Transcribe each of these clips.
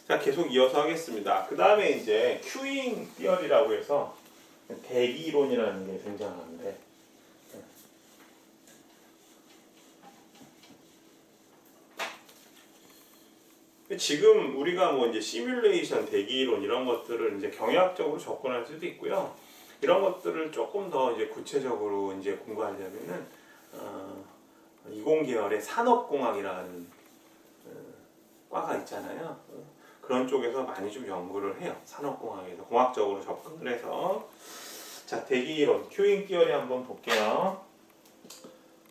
자, 계속 이어서 하겠습니다. 그 다음에 이제 큐잉 띠어리라고 해서 대기 이론이라는 게 등장하는데, 지금 우리가 뭐 이제 시뮬레이션, 대기 이론 이런 것들을 이제 경영학적으로 접근할 수도 있고요. 이런 것들을 조금 더 이제 구체적으로 이제 공부하려면은 이공계열의 산업공학이라는 과가 있잖아요. 그런 쪽에서 많이 좀 연구를 해요. 산업공학에서 공학적으로 접근을 해서. 자, 대기 이론, 큐잉 티어리 한번 볼게요.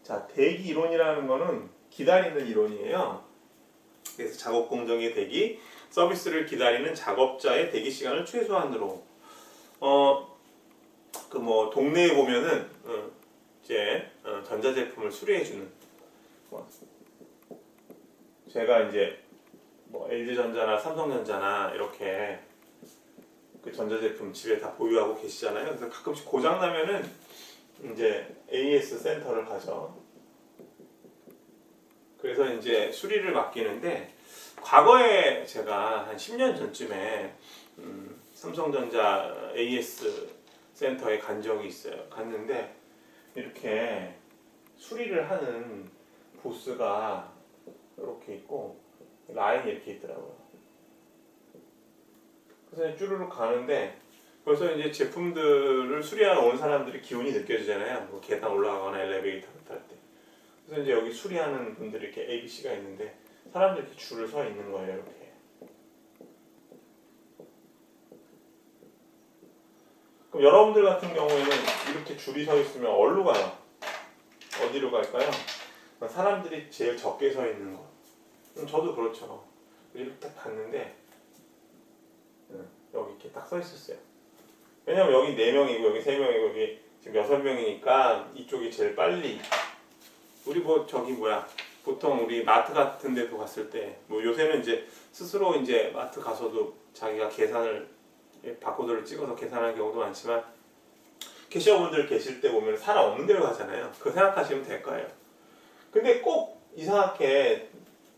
자, 대기 이론이라는 거는 기다리는 이론이에요. 그래서 작업 공정의 대기, 서비스를 기다리는 작업자의 대기 시간을 최소한으로. 그 뭐 동네에 보면은 이제 전자제품을 수리해주는. 제가 이제 뭐 LG전자나 삼성전자나 이렇게 그 전자제품 집에 다 보유하고 계시잖아요. 그래서 가끔씩 고장 나면은 이제 AS 센터를 가죠. 그래서 이제 수리를 맡기는데, 과거에 제가 한 10년 전쯤에 삼성전자 AS 센터에 간 적이 있어요. 갔는데 이렇게 수리를 하는 부스가 이렇게 있고 라인이 이렇게 있더라고요. 그래서 쭈루룩 가는데 벌써 이제 제품들을 수리하러 온 사람들이 기운이 느껴지잖아요. 뭐 계단 올라가거나 엘리베이터 탈 때. 그래서 이제 여기 수리하는 분들이 이렇게 ABC가 있는데 사람들이 이렇게 줄을 서 있는 거예요. 이렇게. 그럼 여러분들 같은 경우에는 이렇게 줄이 서 있으면 어디로 가요? 어디로 갈까요? 사람들이 제일 적게 서 있는 거. 저도 그렇죠. 이렇게 딱 갔는데 여기 이렇게 딱 서 있었어요. 왜냐면 여기 4명이고 여기 3명이고 여기 지금 6명이니까 이쪽이 제일 빨리. 우리 뭐 저기 뭐야, 보통 우리 마트 같은 데도 갔을 때 뭐 요새는 이제 스스로 이제 마트 가서도 자기가 계산을 바코드를 찍어서 계산하는 경우도 많지만, 캐셔분들 계실 때 보면 사람 없는 데로 가잖아요. 그거 생각하시면 될 거예요. 근데 꼭 이상하게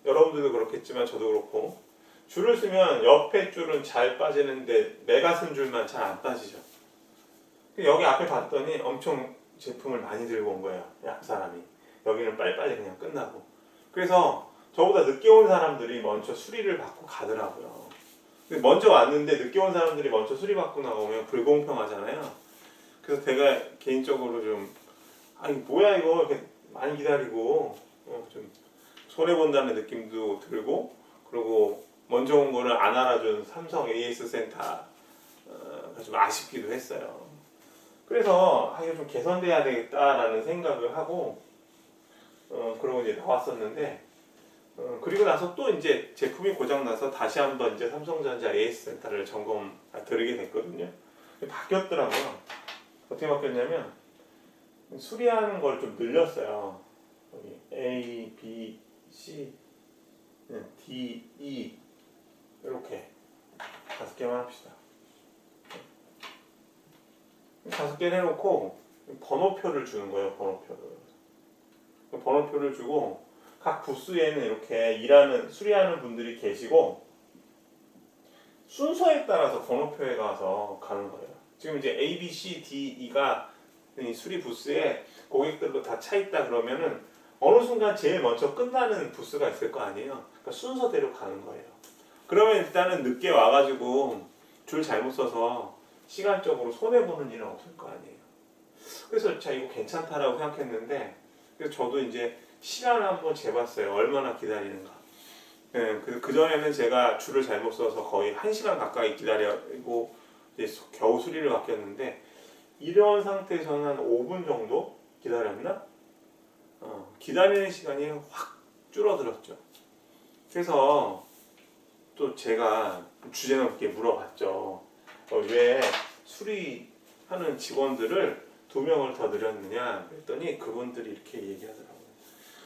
여러분들도 그렇겠지만 저도 그렇고 줄을 쓰면 옆에 줄은 잘 빠지는데 내가 쓴 줄만 잘 안 빠지죠. 여기 앞에 봤더니 엄청 제품을 많이 들고 온 거예요. 앞사람이. 여기는 빨리빨리 그냥 끝나고. 그래서 저보다 늦게 온 사람들이 먼저 수리를 받고 가더라고요. 근데 먼저 왔는데 늦게 온 사람들이 먼저 수리 받고 나오면 불공평하잖아요. 그래서 제가 개인적으로 좀 아니 뭐야 이거 이렇게 많이 기다리고 좀 손해본다는 느낌도 들고, 그리고 먼저 온 거를 안 알아준 삼성 AS 센터가 좀 아쉽기도 했어요. 그래서 이거 좀 개선돼야 되겠다라는 생각을 하고 그러고 이제 나왔었는데, 그리고 나서 또 이제 제품이 고장나서 다시 한번 이제 삼성전자 AS 센터를 점검 드리게 됐거든요. 바뀌었더라고요. 어떻게 바뀌었냐면 수리하는 걸 좀 늘렸어요. 여기 A, B, C, D, E 이렇게 5개만 합시다. 5개 해놓고 번호표를 주는 거예요. 번호표를 주고 각 부스에는 이렇게 수리하는 분들이 계시고 순서에 따라서 번호표에 가서 가는 거예요. 지금 이제 A, B, C, D, E가 수리 부스에 고객들로 다 차 있다 그러면은 어느 순간 제일 먼저 끝나는 부스가 있을 거 아니에요. 그러니까 순서대로 가는 거예요. 그러면 일단은 늦게 와가지고 줄 잘못 서서 시간적으로 손해보는 일은 없을 거 아니에요. 그래서 자 이거 괜찮다라고 생각했는데, 그래서 저도 이제 시간을 한번 재봤어요. 얼마나 기다리는가. 그 전에는 제가 줄을 잘못 서서 거의 1시간 가까이 기다리고 이제 겨우 수리를 맡겼는데, 이런 상태에서는 한 5분 정도 기다렸나? 기다리는 시간이 확 줄어들었죠. 그래서 또 제가 주제넘게 물어봤죠. 왜 수리하는 직원들을 2명을 더 늘렸느냐 그랬더니 그분들이 이렇게 얘기하더라고요.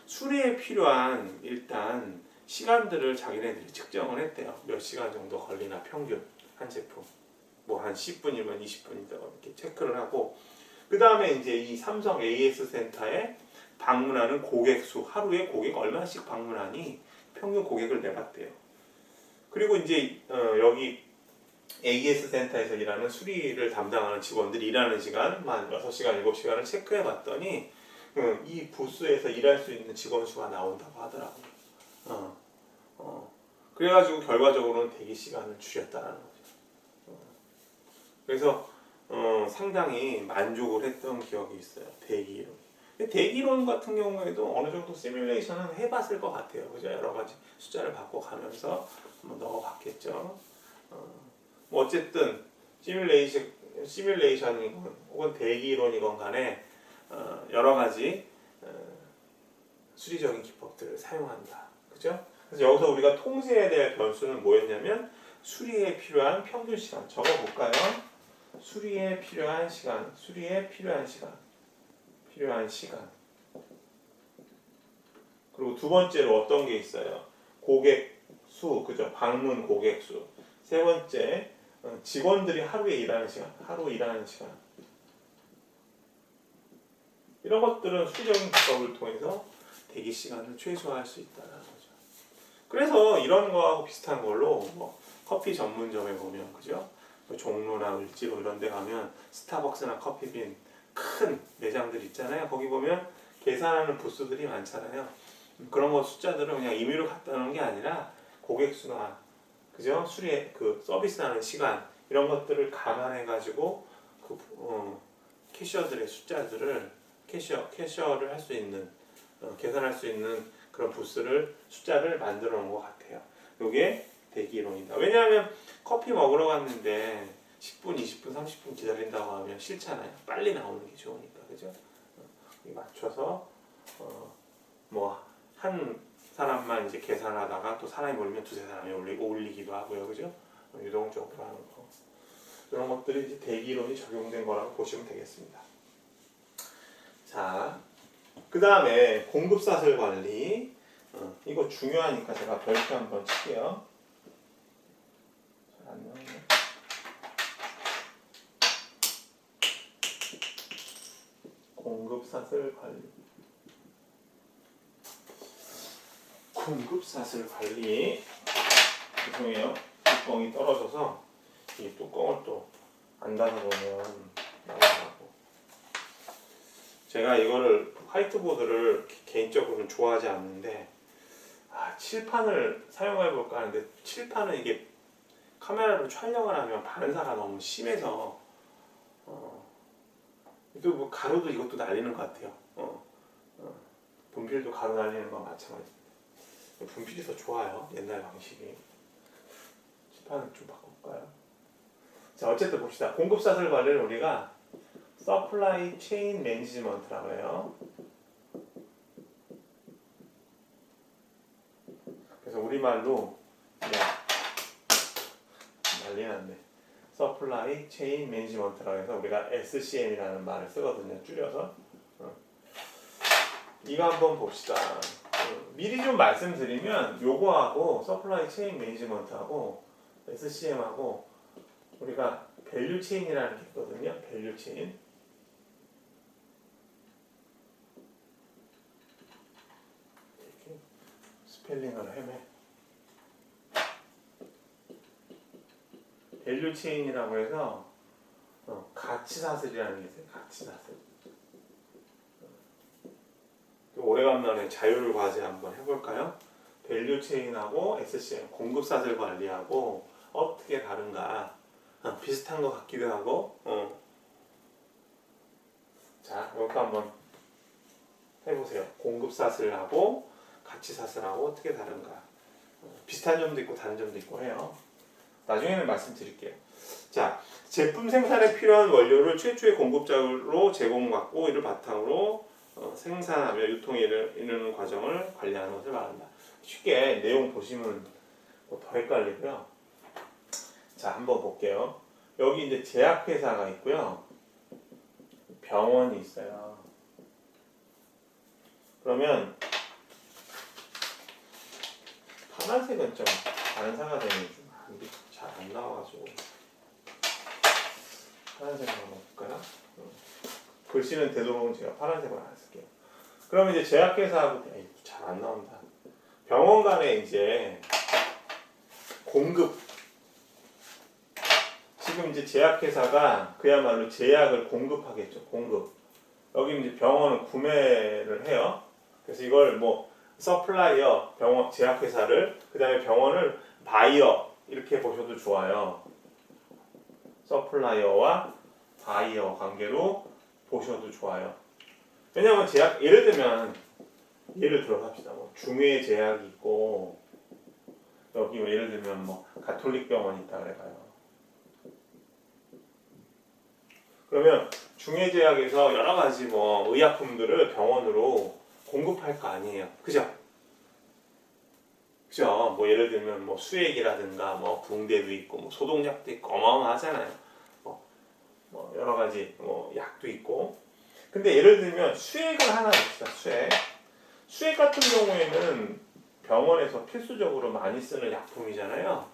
수리에 필요한 일단 시간들을 자기네들이 측정을 했대요. 몇 시간 정도 걸리나 평균 한 제품. 뭐 한 10분이면 20분이다 이렇게 체크를 하고, 그 다음에 이제 이 삼성 AS 센터에 방문하는 고객 수, 하루에 고객 얼마씩 방문하니 평균 고객을 내봤대요. 그리고 이제 여기 AS 센터에서 일하는 수리를 담당하는 직원들이 일하는 시간 한 6시간, 7시간을 체크해 봤더니 이 부스에서 일할 수 있는 직원 수가 나온다고 하더라고요. 그래가지고 결과적으로는 대기 시간을 줄였다라는 거죠. 그래서 상당히 만족을 했던 기억이 있어요. 대기이론. 대기이론 같은 경우에도 어느 정도 시뮬레이션은 해봤을 것 같아요. 그죠? 여러 가지 숫자를 바꿔가면서 한번 넣어봤겠죠. 뭐 어쨌든 시뮬레이션이건 혹은 대기이론이건 간에 여러 가지 수리적인 기법들을 사용한다. 그죠? 그래서 여기서 우리가 통제해야 될 변수는 뭐였냐면 수리에 필요한 평균 시간 적어볼까요? 수리에 필요한 시간, 필요한 시간. 그리고 두 번째로 어떤 게 있어요? 고객 수, 그죠? 방문 고객 수. 세 번째, 직원들이 하루에 일하는 시간, 하루 일하는 시간. 이런 것들은 수리적인 기법을 통해서 대기 시간을 최소화할 수 있다는 거죠. 그래서 이런 거하고 비슷한 걸로 뭐 커피 전문점에 보면, 그죠? 종로나 을지로 이런 데 가면 스타벅스나 커피빈 큰 매장들 있잖아요. 거기 보면 계산하는 부스들이 많잖아요. 그런 거 숫자들을 그냥 임의로 갖다 놓은 게 아니라 고객 수나, 그죠? 수리에 그 서비스하는 시간 이런 것들을 감안해 가지고 캐셔들의 숫자들을 캐셔를 할 수 있는 계산할 수 있는 그런 부스를 숫자를 만들어 놓은 것 같아요. 이게 대기이론이다. 왜냐하면 커피 먹으러 갔는데 10분, 20분, 30분 기다린다고 하면 싫잖아요. 빨리 나오는 게 좋으니까, 그죠? 맞춰서 뭐 한 사람만 이제 계산하다가 또 사람이 몰리면 두세 사람이 올리기도 하고요, 그죠? 유동적으로 하는 거 이런 것들이 이제 대기이론이 적용된 거라고 보시면 되겠습니다. 자, 그 다음에 공급사슬 관리. 이거 중요하니까 제가 별표 한번 칠게요. 잘 안 나오네. 공급사슬 관리. 공급사슬 관리. 죄송해요. 뚜껑이 떨어져서 이 뚜껑을 또 안 닫아보면 나가고. 제가 이거를 화이트보드를 개인적으로는 좋아하지 않는데 칠판을 사용해 볼까 하는데 칠판은 이게 카메라로 촬영을 하면 반사가 너무 심해서 또 뭐 가루도 이것도 날리는 것 같아요. 분필도 가루 날리는 건 마찬가지입니다. 분필이 더 좋아요. 옛날 방식이. 칠판을 좀 바꿔볼까요? 자, 어쨌든 봅시다. 공급사슬 관리를 우리가 서플라이 체인 매니지먼트라고 해요. 그래서 우리말로 난리 났네. 서플라이 체인 매니지먼트라고 해서 우리가 SCM이라는 말을 쓰거든요. 줄여서. 이거 한번 봅시다. 미리 좀 말씀드리면 요거하고 서플라이 체인 매니지먼트하고 SCM하고 우리가 밸류 체인이라는 게 있거든요. 밸류 체인. 이렇게 스펠링을 헤매. 밸류 체인이라고 해서 가치 사슬이라는 게 있어요. 가치 사슬. 오래간만에 자율 과제 한번 해볼까요? 밸류 체인하고 SCM 공급 사슬 관리하고 어떻게 다른가? 비슷한 것 같기도 하고. 자, 이렇게 한번 해보세요. 공급 사슬하고 가치 사슬하고 어떻게 다른가? 비슷한 점도 있고 다른 점도 있고 해요. 나중에는 말씀드릴게요. 자, 제품 생산에 필요한 원료를 최초의 공급자로 제공받고 이를 바탕으로 생산하며 유통에 이르는 과정을 관리하는 것을 말한다. 쉽게 내용 보시면 더 헷갈리고요. 자, 한번 볼게요. 여기 이제 제약회사가 있고요. 병원이 있어요. 그러면 파란색은 좀 반사가 되는 좀 잘 안 나와가지고 파란색 한번 볼까요? 글씨는 되도록은 제가 파란색을 안 쓸게요. 그러면 이제 제약회사하고 잘 안 나온다. 병원 간에 이제 공급. 지금 이제 제약회사가 그야말로 제약을 공급하겠죠. 공급. 여기 이제 병원은 구매를 해요. 그래서 이걸 뭐 서플라이어 병원 제약회사를 그다음에 병원을 바이어 이렇게 보셔도 좋아요. 서플라이어와 바이어 관계로 보셔도 좋아요. 왜냐하면 제약 예를 들면 예를 들어 갑시다. 뭐 중외 제약이 있고 여기 뭐 예를 들면 뭐 가톨릭 병원이 있다 그래봐요. 그러면 중외 제약에서 여러 가지 뭐 의약품들을 병원으로 공급할 거 아니에요. 그죠? 그죠? 뭐 예를 들면 뭐 수액이라든가 뭐 붕대도 있고 뭐 소독약도 있고 어마어마하잖아요. 뭐 여러 가지 뭐 약도 있고. 근데 예를 들면 수액을 하나 봅시다. 수액 같은 경우에는 병원에서 필수적으로 많이 쓰는 약품이잖아요.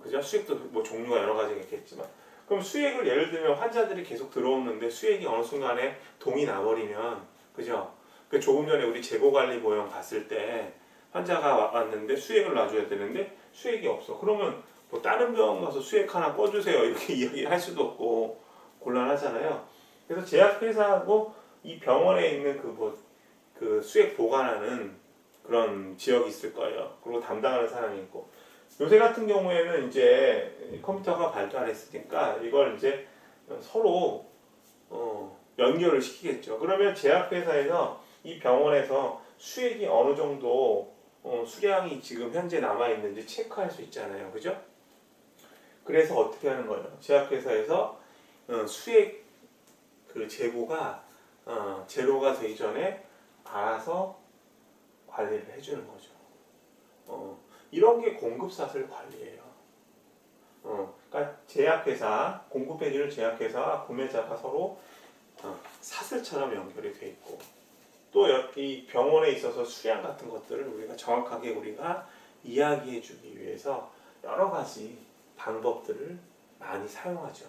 그죠? 수액도 뭐 종류가 여러 가지가 있겠지만 그럼 수액을 예를 들면 환자들이 계속 들어오는데 수액이 어느 순간에 동이 나버리면 그죠? 그 조금 전에 우리 재고관리 보험 갔을 때 환자가 왔는데 수액을 놔줘야 되는데 수액이 없어. 그러면 뭐 다른 병원 가서 수액 하나 꺼주세요 이렇게 이야기할 수도 없고 곤란하잖아요. 그래서 제약회사하고 이 병원에 있는 그 수액 보관하는 그런 지역이 있을 거예요. 그리고 담당하는 사람이 있고 요새 같은 경우에는 이제 컴퓨터가 발달했으니까 이걸 이제 서로 연결을 시키겠죠. 그러면 제약회사에서 이 병원에서 수액이 어느 정도 수량이 지금 현재 남아있는지 체크할 수 있잖아요. 그죠? 그래서 어떻게 하는 거예요? 제약회사에서 수액 그 재고가 제로가 되기 전에 알아서 관리를 해주는 거죠. 이런 게 공급사슬 관리예요. 그러니까 제약회사, 공급해주는 제약회사와 구매자가 서로 사슬처럼 연결이 돼 있고 또 이 병원에 있어서 수량 같은 것들을 우리가 정확하게 우리가 이야기해주기 위해서 여러 가지 방법들을 많이 사용하죠.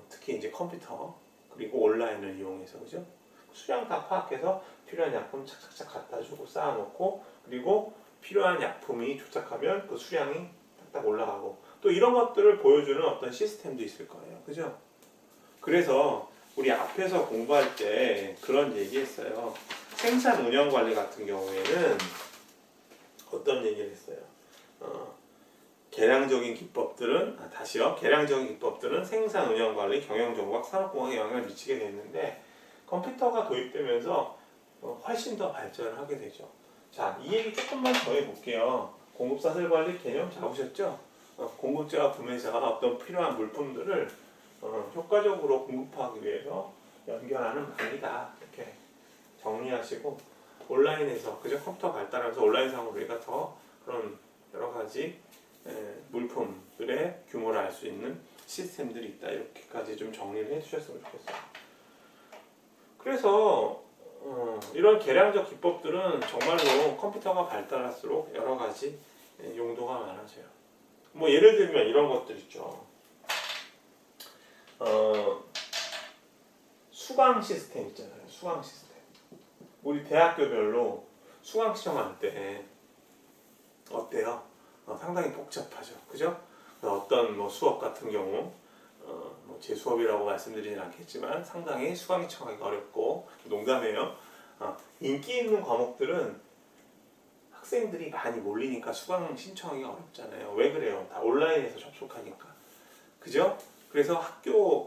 특히 이제 컴퓨터 그리고 온라인을 이용해서 그죠? 수량 다 파악해서 필요한 약품 착착착 갖다주고 쌓아놓고 그리고 필요한 약품이 도착하면 그 수량이 딱딱 올라가고 또 이런 것들을 보여주는 어떤 시스템도 있을 거예요. 그죠? 그래서 우리 앞에서 공부할 때 그런 얘기했어요. 생산 운영 관리 같은 경우에는 어떤 얘기를 했어요? 계량적인 기법들은 계량적인 기법들은 생산 운영 관리, 경영 정보학, 산업공학에 영향을 미치게 됐는데 컴퓨터가 도입되면서 훨씬 더 발전을 하게 되죠. 자, 이 얘기 조금만 더 해볼게요. 공급사슬 관리 개념 잡으셨죠? 공급자와 구매자가 어떤 필요한 물품들을 효과적으로 공급하기 위해서 연결하는 방이다. 이렇게 정리하시고 온라인에서 그죠? 컴퓨터 발달하면서 온라인상으로 우리가 더 그런 여러 가지 물품들의 규모를 알 수 있는 시스템들이 있다. 이렇게까지 좀 정리를 해주셨으면 좋겠어요. 그래서 이런 계량적 기법들은 정말로 컴퓨터가 발달할수록 여러 가지 용도가 많아져요. 뭐 예를 들면 이런 것들 있죠. 수강 시스템 있잖아요. 수강 시스템. 우리 대학교별로 수강 시험할 때 어때요? 상당히 복잡하죠. 그죠? 어떤 뭐 수업 같은 경우 뭐 제 수업이라고 말씀드리진 않겠지만 상당히 수강 신청하기가 어렵고 농담이에요. 인기 있는 과목들은 학생들이 많이 몰리니까 수강 신청하기가 어렵잖아요. 왜 그래요? 다 온라인에서 접속하니까. 그죠? 그래서 학교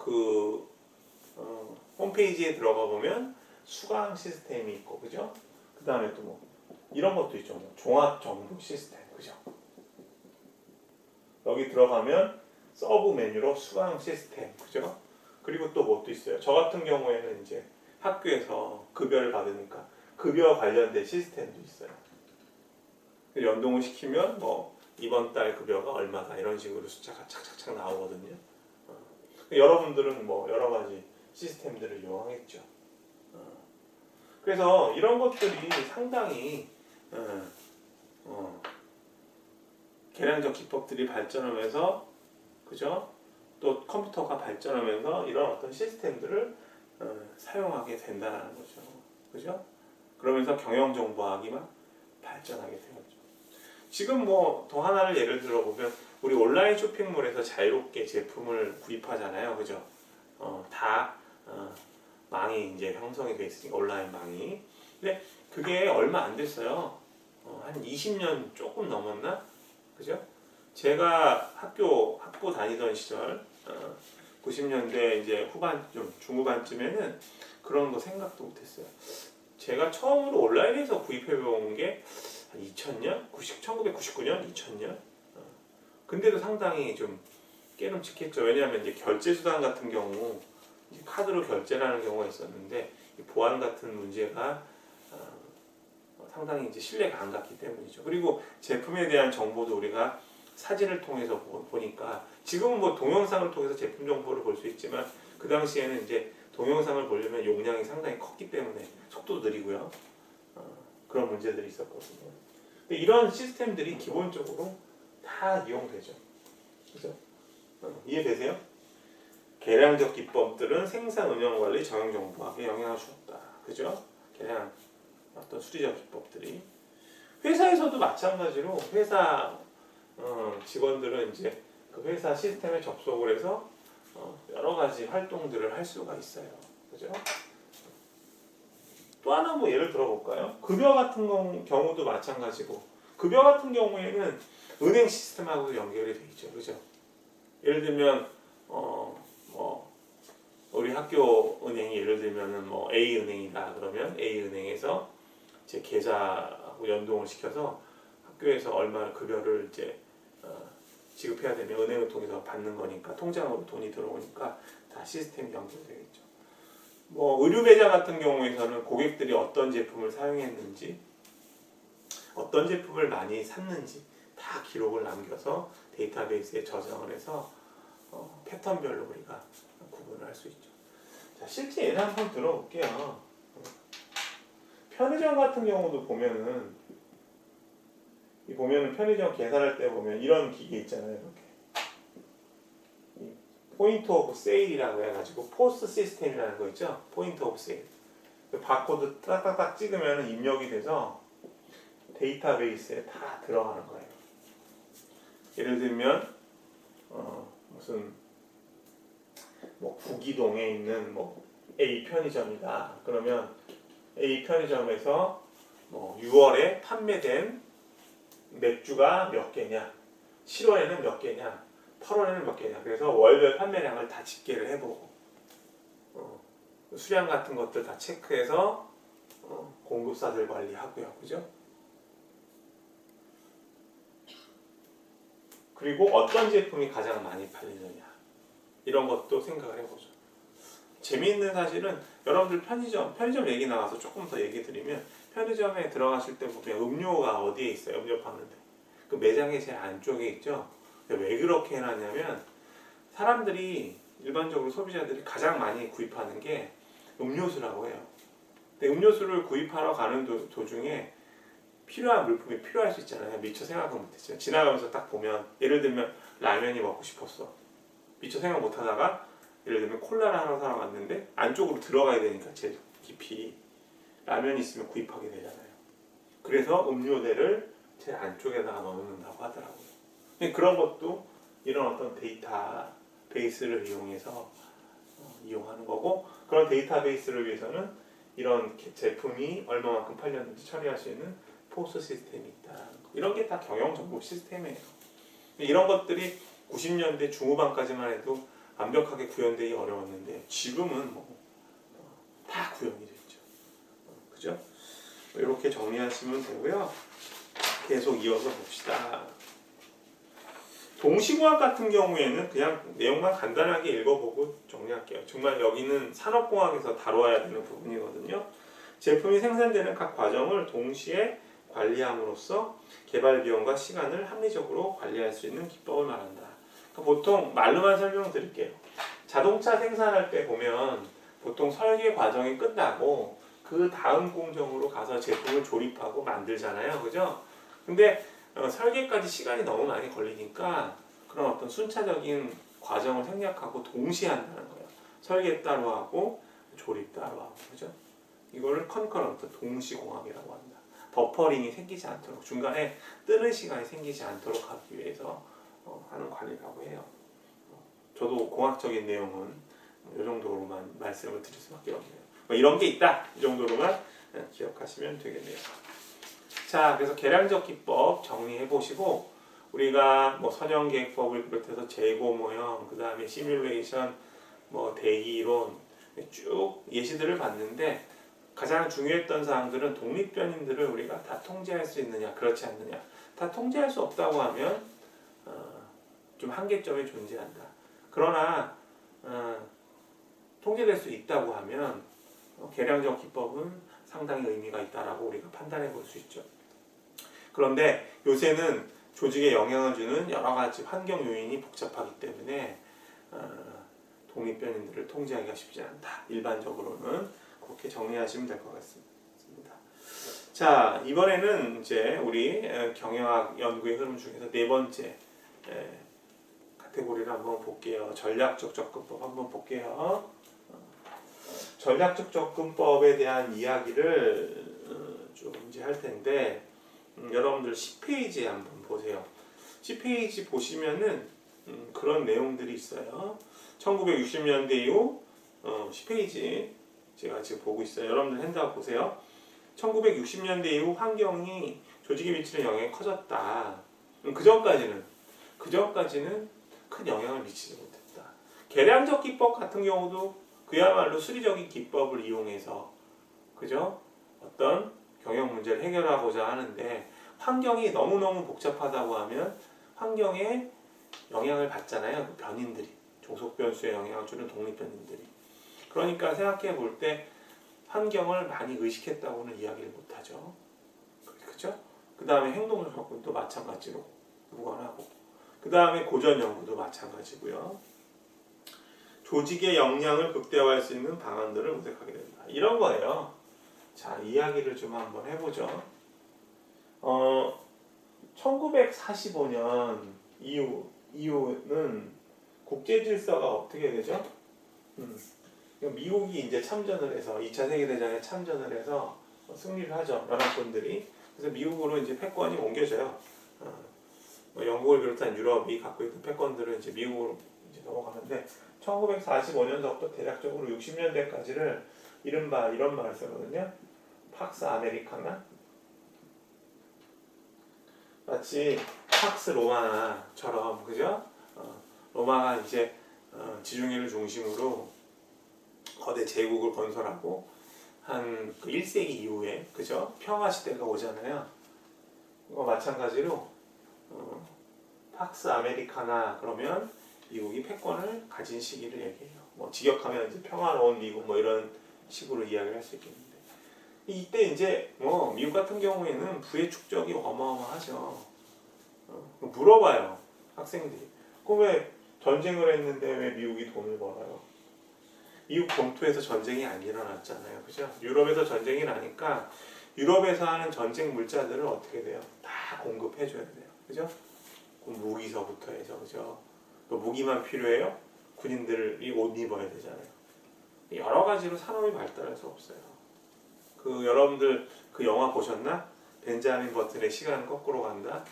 홈페이지에 들어가 보면 수강 시스템이 있고, 그죠? 그 다음에 또 뭐 이런 것도 있죠. 뭐 종합 정보 시스템, 그죠? 여기 들어가면 서브 메뉴로 수강 시스템, 그죠? 그리고 또 뭐 또 있어요. 저 같은 경우에는 이제 학교에서 급여를 받으니까 급여 관련된 시스템도 있어요. 연동을 시키면 뭐 이번 달 급여가 얼마다 이런 식으로 숫자가 착착착 나오거든요. 여러분들은 뭐 여러 가지 시스템들을 이용하겠죠. 그래서 이런 것들이 상당히 계량적 기법들이 발전하면서 그죠? 또 컴퓨터가 발전하면서 이런 어떤 시스템들을 사용하게 된다는 거죠. 그죠? 그러면서 경영정보학이 막 발전하게 되었죠. 지금 뭐 더 하나를 예를 들어보면 우리 온라인 쇼핑몰에서 자유롭게 제품을 구입하잖아요, 그죠? 다 망이 이제 형성이 돼 있으니까 온라인 망이. 근데 그게 얼마 안 됐어요. 한 20년 조금 넘었나? 그죠? 제가 학교 다니던 시절 90년대 이제 후반쯤 중후반쯤에는 그런 거 생각도 못했어요. 제가 처음으로 온라인에서 구입해 본 게 한 2000년? 1999년? 2000년? 근데도 상당히 좀 깨름칙했죠. 왜냐하면 이제 결제 수단 같은 경우 이제 카드로 결제를 하는 경우가 있었는데 보안 같은 문제가 상당히 이제 신뢰가 안 갔기 때문이죠. 그리고 제품에 대한 정보도 우리가 사진을 통해서 보니까 지금은 뭐 동영상을 통해서 제품 정보를 볼 수 있지만 그 당시에는 이제 동영상을 보려면 용량이 상당히 컸기 때문에 속도도 느리고요. 그런 문제들이 있었거든요. 근데 이런 시스템들이 기본적으로 다 이용되죠. 그죠? 이해되세요? 계량적 기법들은 생산 운영 관리 정형 정보학에 영향을 주었다. 그죠? 계량 어떤 수리적 기법들이 회사에서도 마찬가지로 회사 직원들은 이제 그 회사 시스템에 접속을 해서 여러 가지 활동들을 할 수가 있어요. 그죠? 또 하나 뭐 예를 들어볼까요? 급여 같은 경우도 마찬가지고 급여 같은 경우에는 은행 시스템하고도 연결이 돼 있죠. 그죠? 예를 들면 뭐 우리 학교 은행이 예를 들면은 뭐 A 은행이다 그러면 A 은행에서 제 계좌하고 연동을 시켜서 학교에서 얼마나 급여를 이제 지급해야 되면 은행을 통해서 받는 거니까 통장으로 돈이 들어오니까 다 시스템이 연결되겠죠. 뭐 의류 매장 같은 경우에서는 고객들이 어떤 제품을 사용했는지, 어떤 제품을 많이 샀는지 다 기록을 남겨서 데이터베이스에 저장을 해서 패턴별로 우리가 구분을 할 수 있죠. 자, 실제 예를 한번 들어볼게요. 편의점 같은 경우도 보면은 편의점 계산할 때 보면 이런 기계 있잖아요. 이렇게 포인트 오브 세일이라고 해가지고 포스 시스템이라는 거 있죠. 포인트 오브 세일. 바코드 딱딱딱 찍으면 입력이 돼서 데이터베이스에 다 들어가는 거예요. 예를 들면 무슨 뭐 구기동에 있는 뭐 A 편의점이다. 그러면 A 편의점에서 뭐 6월에 판매된 맥주가 몇 개냐, 7월에는 몇 개냐, 8월에는 몇 개냐. 그래서 월별 판매량을 다 집계를 해보고 수량 같은 것들 다 체크해서 공급사들 관리하고요. 그죠? 그리고 어떤 제품이 가장 많이 팔리느냐 이런 것도 생각을 해보죠. 재미있는 사실은 여러분들 편의점 얘기 나와서 조금 더 얘기 드리면 편의점에 들어가실 때 보면 음료가 어디에 있어요? 음료 파는데 그 매장의 제일 안쪽에 있죠. 왜 그렇게 해놨냐면 사람들이 일반적으로 소비자들이 가장 많이 구입하는 게 음료수라고 해요. 근데 음료수를 구입하러 가는 도중에 필요한 물품이 필요할 수 있잖아요. 미처 생각을 못했죠. 지나가면서 딱 보면 예를 들면 라면이 먹고 싶었어. 미처 생각 못하다가 예를 들면 콜라를 하나 사러 갔는데 안쪽으로 들어가야 되니까 제일 깊이 라면이 있으면 구입하게 되잖아요. 그래서 음료대를 제일 안쪽에다가 넣는다고 하더라고요. 그런 것도 이런 어떤 데이터베이스를 이용해서 이용하는 거고 그런 데이터베이스를 위해서는 이런 제품이 얼마만큼 팔렸는지 처리할 수 있는 포스 시스템이 있다. 이런 게 다 경영 정보 시스템이에요. 이런 것들이 90년대 중후반까지만 해도 완벽하게 구현되기 어려웠는데 지금은 뭐 다 구현이 됐죠. 그죠? 이렇게 정리하시면 되고요. 계속 이어서 봅시다. 동시공학 같은 경우에는 그냥 내용만 간단하게 읽어보고 정리할게요. 정말 여기는 산업공학에서 다뤄야 되는 부분이거든요. 제품이 생산되는 각 과정을 동시에 관리함으로써 개발 비용과 시간을 합리적으로 관리할 수 있는 기법을 말한다. 그러니까 보통 말로만 설명드릴게요. 자동차 생산할 때 보면 보통 설계 과정이 끝나고 그 다음 공정으로 가서 제품을 조립하고 만들잖아요. 그죠? 근데 설계까지 시간이 너무 많이 걸리니까 그런 어떤 순차적인 과정을 생략하고 동시에 한다는 거예요. 설계 따로 하고 조립 따로 하고. 그죠? 이거를 컨커런트 동시공학이라고 한다. 버퍼링이 생기지 않도록 중간에 뜨는 시간이 생기지 않도록 하기 위해서 하는 관리라고 해요. 저도 공학적인 내용은 이 정도로만 말씀을 드릴 수밖에 없네요. 이런 게 있다 이 정도로만 기억하시면 되겠네요. 자, 그래서 계량적 기법 정리해 보시고 우리가 뭐 선형계획법을 비롯해서 재고 모형, 그 다음에 시뮬레이션, 뭐 대기이론 쭉 예시들을 봤는데 가장 중요했던 사항들은 독립변인들을 우리가 다 통제할 수 있느냐, 그렇지 않느냐. 다 통제할 수 없다고 하면 좀 한계점이 존재한다. 그러나 통제될 수 있다고 하면 계량적 기법은 상당히 의미가 있다라고 우리가 판단해 볼 수 있죠. 그런데 요새는 조직에 영향을 주는 여러 가지 환경 요인이 복잡하기 때문에 독립변인들을 통제하기가 쉽지 않다. 일반적으로는 그렇게 정리하시면 될 것 같습니다. 자, 이번에는 이제 우리 경영학 연구의 흐름 중에서 네 번째 카테고리를 한번 볼게요. 전략적 접근법 한번 볼게요. 전략적 접근법에 대한 이야기를 좀 이제 할 텐데 여러분들 10페이지에 한번 보세요. 10페이지 보시면은 그런 내용들이 있어요. 1960년대 이후 10페이지 제가 지금 보고 있어요. 여러분들 핸드아웃 보세요. 1960년대 이후 환경이 조직에 미치는 영향이 커졌다. 그 전까지는 큰 영향을 미치지 못했다. 계량적 기법 같은 경우도 그야말로 수리적인 기법을 이용해서 그죠? 어떤 경영 문제를 해결하고자 하는데 환경이 너무너무 복잡하다고 하면 환경에 영향을 받잖아요. 그 변인들이. 종속 변수에 영향을 주는 독립변인들이. 그러니까 생각해 볼 때 환경을 많이 의식했다고는 이야기를 못하죠. 그렇죠? 그 다음에 행동 접근도 마찬가지로 무관하고 그 다음에 고전 연구도 마찬가지고요. 조직의 역량을 극대화할 수 있는 방안들을 모색하게 된다. 이런 거예요. 자, 이야기를 좀 한번 해보죠. 1945년 이후는 국제 질서가 어떻게 되죠? 미국이 이제 참전을 해서 2차 세계대전에 참전을 해서 승리를 하죠. 연합군들이. 그래서 미국으로 이제 패권이 옮겨져요. 영국을 비롯한 유럽이 갖고 있던 패권들은 이제 미국으로 이제 넘어가는데 1945년서부터 대략적으로 60년대까지를 이른바 이런 말을 쓰거든요. 팍스 아메리카나 마치 팍스 로마나처럼 그죠? 로마가 이제 지중해를 중심으로 거대 제국을 건설하고 한 그 1세기 이후에 그죠? 평화 시대가 오잖아요. 이거 마찬가지로 팍스 아메리카나 그러면 미국이 패권을 가진 시기를 얘기해요. 뭐 직역하면 이제 평화로운 미국 뭐 이런 식으로 이야기를 할 수 있겠는데 이때 이제 뭐 미국 같은 경우에는 부의 축적이 어마어마하죠. 물어봐요 학생들이. 그럼 왜 전쟁을 했는데 왜 미국이 돈을 벌어요? 미국 본토에서 전쟁이 안 일어났잖아요. 그죠? 유럽에서 전쟁이 나니까 유럽에서 하는 전쟁 물자들을 어떻게 돼요? 다 공급해줘야 돼요. 그죠? 무기서부터 해서 그죠? 또 무기만 필요해요? 군인들이 옷 입어야 되잖아요. 여러 가지로 산업이 발달할 수 없어요. 여러분들 그 영화 보셨나? 벤자민 버튼의 시간은 거꾸로 간다.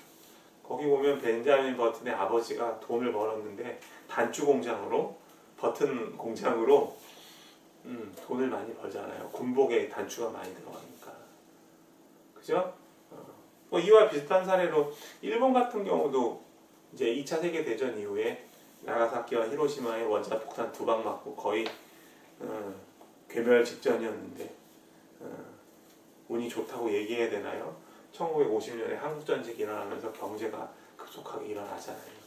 거기 보면 벤자민 버튼의 아버지가 돈을 벌었는데 단추 공장으로 버튼 공장으로 돈을 많이 벌잖아요. 군복에 단추가 많이 들어가니까. 그죠? 이와 비슷한 사례로 일본 같은 경우도 이제 2차 세계 대전 이후에 나가사키와 히로시마에 원자 폭탄 2방 맞고 거의 괴멸 직전이었는데 운이 좋다고 얘기해야 되나요? 1950년에 한국전쟁이 일어나면서 경제가 급속하게 일어나잖아요.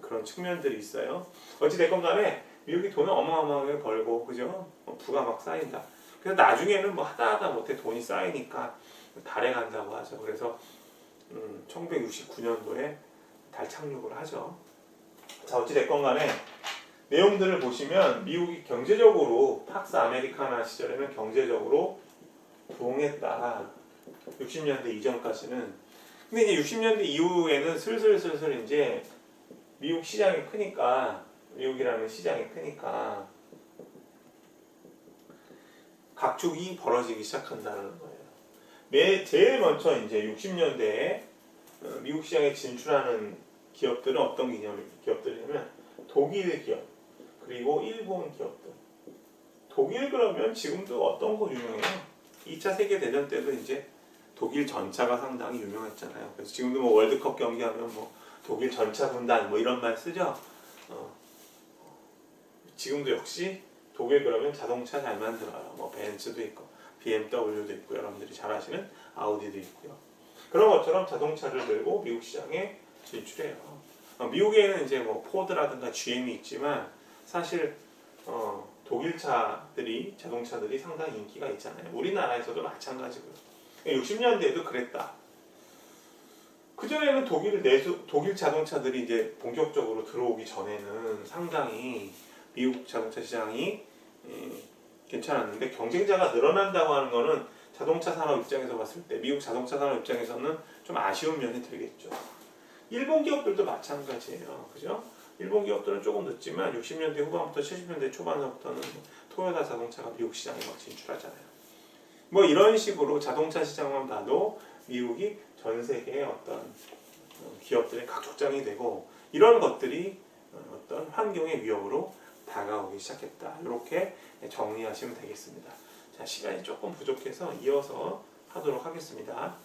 그런 측면들이 있어요. 어찌됐건 간에 미국이 돈을 어마어마하게 벌고 그죠? 부가 막 쌓인다. 그래서 나중에는 뭐 하다 못해 돈이 쌓이니까 달에 간다고 하죠. 그래서 1969년도에 달 착륙을 하죠. 자, 어찌됐건 간에 내용들을 보시면 미국이 경제적으로 팍스 아메리카나 시절에는 경제적으로 부흥했다. 60년대 이전까지는. 근데 이제 60년대 이후에는 슬슬 이제 미국 시장이 크니까 미국이라는 시장이 크니까 각축이 벌어지기 시작한다는 거예요. 제일 먼저 이제 60년대에 미국 시장에 진출하는 기업들은 어떤 기업들이냐면 독일 기업 그리고 일본 기업들. 독일 그러면 지금도 어떤 거 유명해요? 2차 세계대전 때도 이제 독일 전차가 상당히 유명했잖아요. 그래서 지금도 뭐 월드컵 경기하면 뭐 독일 전차 군단 뭐 이런 말 쓰죠. 지금도 역시 독일 그러면 자동차 잘 만들어요. 뭐 벤츠도 있고 BMW도 있고 여러분들이 잘 아시는 아우디도 있고요. 그런 것처럼 자동차를 들고 미국 시장에 진출해요. 미국에는 이제 뭐 포드라든가 GM이 있지만 사실 독일 자동차들이 상당히 인기가 있잖아요. 우리나라에서도 마찬가지고요. 60년대에도 그랬다. 그전에는 독일 자동차들이 이제 본격적으로 들어오기 전에는 상당히 미국 자동차 시장이 괜찮았는데 경쟁자가 늘어난다고 하는 거는 자동차 산업 입장에서 봤을 때 미국 자동차 산업 입장에서는 좀 아쉬운 면이 들겠죠. 일본 기업들도 마찬가지예요. 그죠? 일본 기업들은 조금 늦지만 60년대 후반부터 70년대 초반부터는 토요타 자동차가 미국 시장에 막 진출하잖아요. 뭐 이런 식으로 자동차 시장만 봐도 미국이 전 세계의 어떤 기업들의 각축장이 되고 이런 것들이 어떤 환경의 위협으로 다가오기 시작했다. 이렇게 정리하시면 되겠습니다. 자, 시간이 조금 부족해서 이어서 하도록 하겠습니다.